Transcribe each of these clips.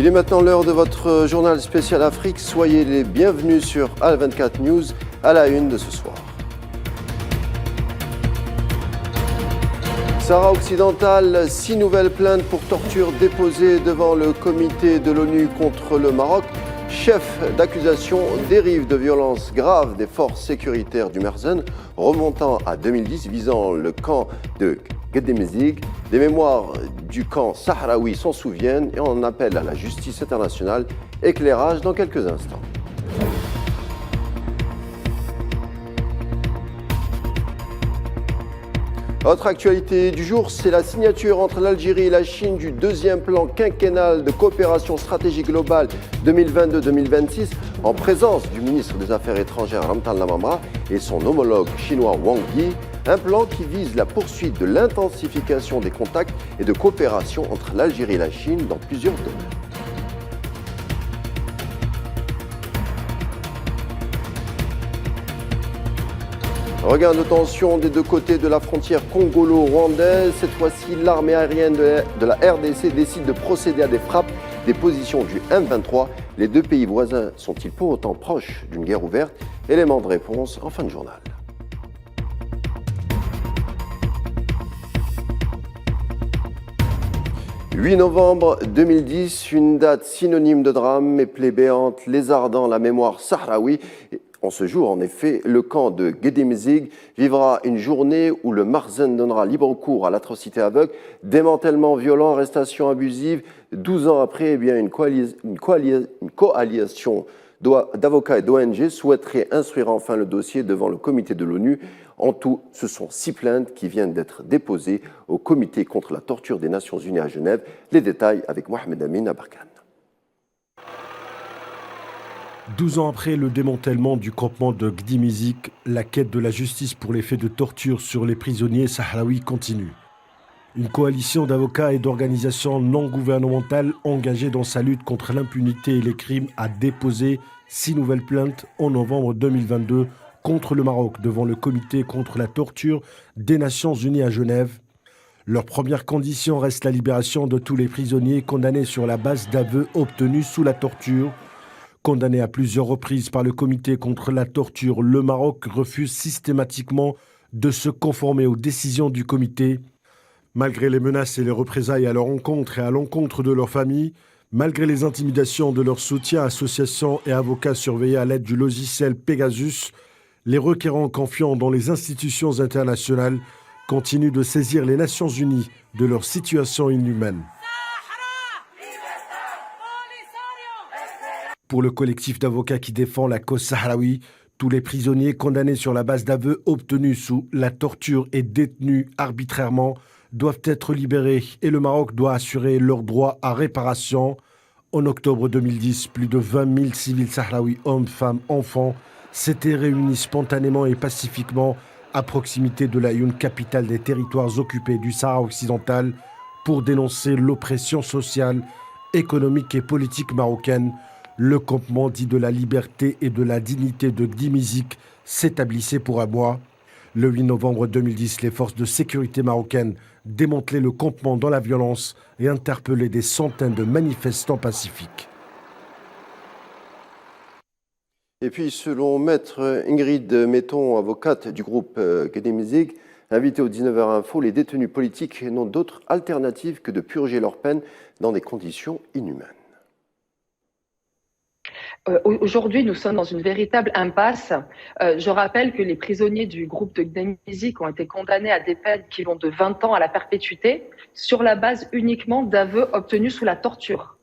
Il est maintenant l'heure de votre journal spécial Afrique. Soyez les bienvenus sur Al24 News à la une de ce soir. Sahara occidental, 6 nouvelles plaintes pour torture déposées devant le comité de l'ONU contre le Maroc. Chef d'accusation, dérive de violences graves des forces sécuritaires du Merzen, remontant à 2010, visant le camp de Gedemzig. Les mémoires du camp sahraoui s'en souviennent et on appelle à la justice internationale. Éclairage dans quelques instants. Autre actualité du jour, c'est la signature entre l'Algérie et la Chine du deuxième plan quinquennal de coopération stratégique globale 2022-2026 en présence du ministre des Affaires étrangères Ramtan Lamamra et son homologue chinois Wang Yi. Un plan qui vise la poursuite de l'intensification des contacts et de coopération entre l'Algérie et la Chine dans plusieurs domaines. Regain de tension des deux côtés de la frontière congolo-rwandaise. Cette fois-ci, l'armée aérienne de la RDC décide de procéder à des frappes des positions du M23. Les deux pays voisins sont-ils pour autant proches d'une guerre ouverte? Élément de réponse en fin de journal. « 8 novembre 2010, une date synonyme de drame mais plébéante, lézardant la mémoire sahraoui. En ce jour, en effet, le camp de Gedemzig vivra une journée où le Marzen donnera libre cours à l'atrocité aveugle, démantèlement violent, arrestation abusive. 12 ans après, une coalition d'avocats et d'ONG souhaiterait instruire enfin le dossier devant le comité de l'ONU. En tout, ce sont 6 plaintes qui viennent d'être déposées au comité contre la torture des Nations Unies à Genève. Les détails avec Mohamed Amin Abarkan. 12 ans après le démantèlement du campement de Gedemzig, la quête de la justice pour les faits de torture sur les prisonniers sahraouis continue. Une coalition d'avocats et d'organisations non gouvernementales engagées dans sa lutte contre l'impunité et les crimes a déposé 6 nouvelles plaintes en novembre 2022 contre le Maroc devant le comité contre la torture des Nations Unies à Genève. Leur première condition reste la libération de tous les prisonniers condamnés sur la base d'aveux obtenus sous la torture. Condamné à plusieurs reprises par le comité contre la torture, le Maroc refuse systématiquement de se conformer aux décisions du comité. Malgré les menaces et les représailles à leur encontre et à l'encontre de leur famille, malgré les intimidations de leur soutien, associations et avocats surveillés à l'aide du logiciel Pegasus, les requérants confiants dans les institutions internationales continuent de saisir les Nations Unies de leur situation inhumaine. Pour le collectif d'avocats qui défend la cause sahraoui, tous les prisonniers condamnés sur la base d'aveux obtenus sous la torture et détenus arbitrairement doivent être libérés et le Maroc doit assurer leur droit à réparation. En octobre 2010, plus de 20 000 civils sahraouis, hommes, femmes, enfants, s'étaient réunis spontanément et pacifiquement à proximité de l'Aïoun, capitale des territoires occupés du Sahara occidental, pour dénoncer l'oppression sociale, économique et politique marocaine. Le campement dit de la liberté et de la dignité de Gedemzig s'établissait pour un mois. Le 8 novembre 2010, les forces de sécurité marocaines démantelaient le campement dans la violence et interpellaient des centaines de manifestants pacifiques. Et puis, selon Maître Ingrid Metton, avocate du groupe Gedemzig, invitée au 19h Info, les détenus politiques n'ont d'autre alternative que de purger leur peine dans des conditions inhumaines. Aujourd'hui, nous sommes dans une véritable impasse. Je rappelle que les prisonniers du groupe de Gedemzig ont été condamnés à des peines qui vont de 20 ans à la perpétuité sur la base uniquement d'aveux obtenus sous la torture.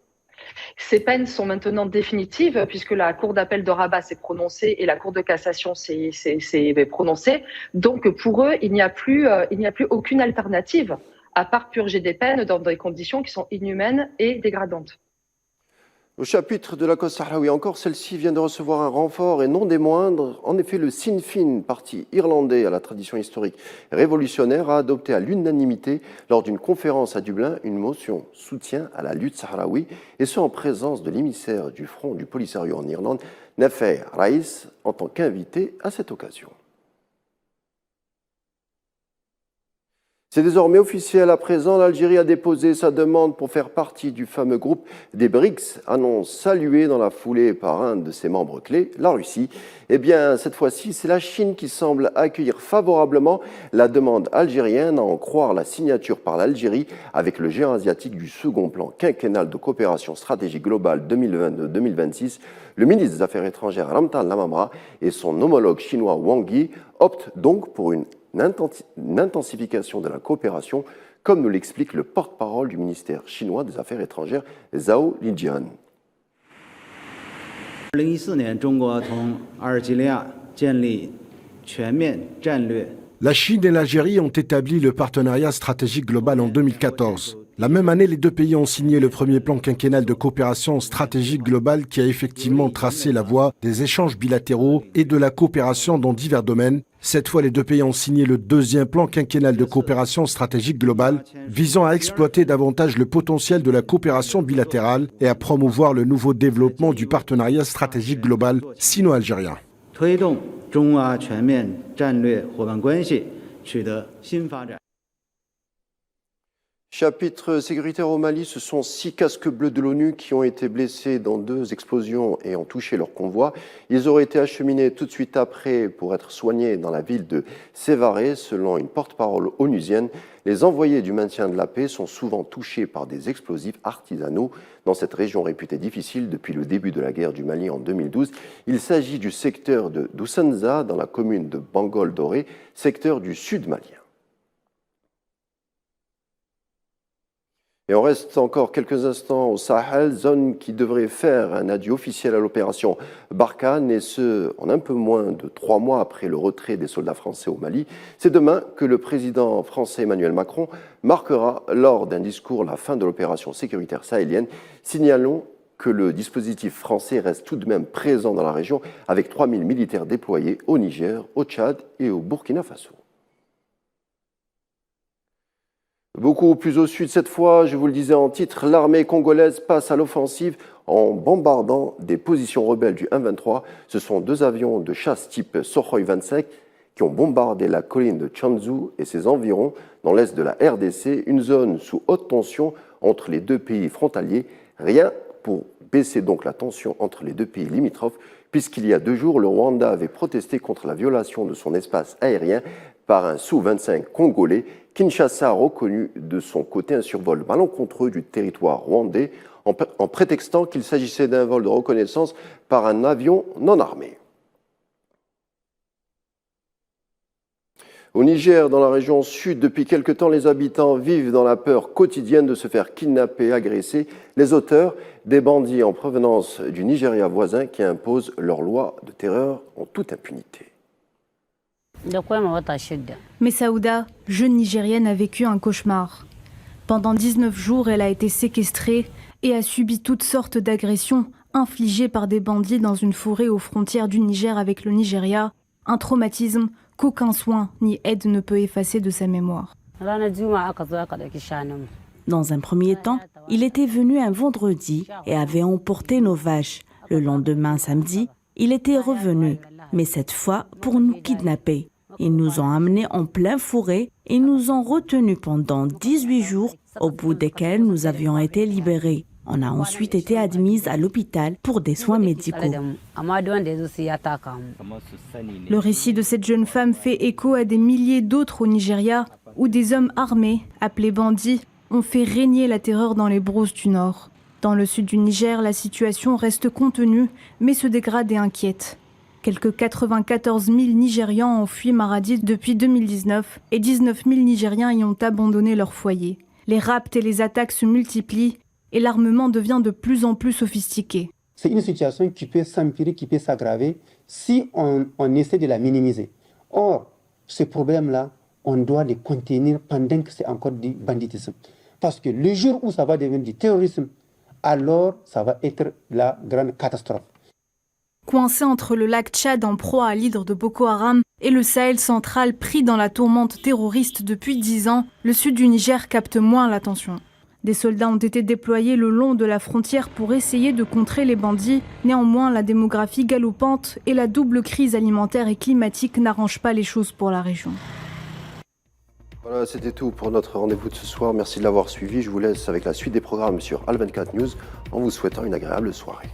Ces peines sont maintenant définitives puisque la Cour d'appel de Rabat s'est prononcée et la Cour de cassation s'est prononcée. Donc pour eux, il n'y a plus aucune alternative à part purger des peines dans des conditions qui sont inhumaines et dégradantes. Au chapitre de la cause sahraoui encore, celle-ci vient de recevoir un renfort et non des moindres. En effet, le Sinn Féin, parti irlandais à la tradition historique révolutionnaire, a adopté à l'unanimité lors d'une conférence à Dublin une motion soutien à la lutte sahraoui, et ce en présence de l'émissaire du Front du Polisario en Irlande, Nafay Raïs, en tant qu'invité à cette occasion. C'est désormais officiel à présent, l'Algérie a déposé sa demande pour faire partie du fameux groupe des BRICS, annonce saluée dans la foulée par un de ses membres clés, la Russie. Eh bien, cette fois-ci, c'est la Chine qui semble accueillir favorablement la demande algérienne, à en croire la signature par l'Algérie avec le géant asiatique du second plan quinquennal de coopération stratégique globale 2022-2026. Le ministre des Affaires étrangères Ramtan Lamamra et son homologue chinois Wang Yi optent donc pour une intensification de la coopération, comme nous l'explique le porte-parole du ministère chinois des Affaires étrangères, Zhao Lijian. La Chine et l'Algérie ont établi le partenariat stratégique global en 2014. La même année, les deux pays ont signé le premier plan quinquennal de coopération stratégique globale qui a effectivement tracé la voie des échanges bilatéraux et de la coopération dans divers domaines. Cette fois, les deux pays ont signé le deuxième plan quinquennal de coopération stratégique globale visant à exploiter davantage le potentiel de la coopération bilatérale et à promouvoir le nouveau développement du partenariat stratégique global sino-algérien. Chapitre sécuritaire au Mali, ce sont 6 casques bleus de l'ONU qui ont été blessés dans 2 explosions et ont touché leur convoi. Ils auraient été acheminés tout de suite après pour être soignés dans la ville de Sévaré, selon une porte-parole onusienne. Les envoyés du maintien de la paix sont souvent touchés par des explosifs artisanaux dans cette région réputée difficile depuis le début de la guerre du Mali en 2012. Il s'agit du secteur de Dousanza dans la commune de Bangol-Doré, secteur du sud malien. Et on reste encore quelques instants au Sahel, zone qui devrait faire un adieu officiel à l'opération Barkhane, et ce, en un peu moins de 3 mois après le retrait des soldats français au Mali. C'est demain que le président français Emmanuel Macron marquera lors d'un discours la fin de l'opération sécuritaire sahélienne. Signalons que le dispositif français reste tout de même présent dans la région avec 3000 militaires déployés au Niger, au Tchad et au Burkina Faso. Beaucoup plus au sud cette fois, je vous le disais en titre, l'armée congolaise passe à l'offensive en bombardant des positions rebelles du M23. Ce sont 2 avions de chasse type Sukhoi 25 qui ont bombardé la colline de Tchanzu et ses environs dans l'est de la RDC, une zone sous haute tension entre les 2 pays frontaliers. Rien pour baisser donc la tension entre les 2 pays limitrophes, puisqu'il y a 2 jours, le Rwanda avait protesté contre la violation de son espace aérien par un Su-25 congolais. Kinshasa a reconnu de son côté un survol malencontreux du territoire rwandais en prétextant qu'il s'agissait d'un vol de reconnaissance par un avion non armé. Au Niger, dans la région sud, depuis quelque temps, les habitants vivent dans la peur quotidienne de se faire kidnapper et agresser. Les auteurs, des bandits en provenance du Nigeria voisin qui imposent leur loi de terreur en toute impunité. Messaouda, jeune Nigérienne, a vécu un cauchemar. Pendant 19 jours, elle a été séquestrée et a subi toutes sortes d'agressions infligées par des bandits dans une forêt aux frontières du Niger avec le Nigeria, un traumatisme qu'aucun soin ni aide ne peut effacer de sa mémoire. Dans un premier temps, il était venu un vendredi et avait emporté nos vaches. Le lendemain, samedi, il était revenu, mais cette fois pour nous kidnapper. Ils nous ont amenés en pleine forêt et nous ont retenus pendant 18 jours, au bout desquels nous avions été libérés. On a ensuite été admises à l'hôpital pour des soins médicaux. Le récit de cette jeune femme fait écho à des milliers d'autres au Nigeria, où des hommes armés, appelés bandits, ont fait régner la terreur dans les brousses du Nord. Dans le sud du Niger, la situation reste contenue, mais se dégrade et inquiète. Quelques 94 000 Nigérians ont fui Maradi depuis 2019 et 19 000 Nigériens y ont abandonné leur foyer. Les rapts et les attaques se multiplient et l'armement devient de plus en plus sophistiqué. C'est une situation qui peut s'empirer, qui peut s'aggraver si on essaie de la minimiser. Or, ce problème-là, on doit le contenir pendant que c'est encore du banditisme. Parce que le jour où ça va devenir du terrorisme, alors ça va être la grande catastrophe. Coincé entre le lac Tchad en proie à l'hydre de Boko Haram et le Sahel central pris dans la tourmente terroriste depuis 10 ans, le sud du Niger capte moins l'attention. Des soldats ont été déployés le long de la frontière pour essayer de contrer les bandits. Néanmoins, la démographie galopante et la double crise alimentaire et climatique n'arrangent pas les choses pour la région. Voilà, c'était tout pour notre rendez-vous de ce soir. Merci de l'avoir suivi. Je vous laisse avec la suite des programmes sur Al24 News en vous souhaitant une agréable soirée.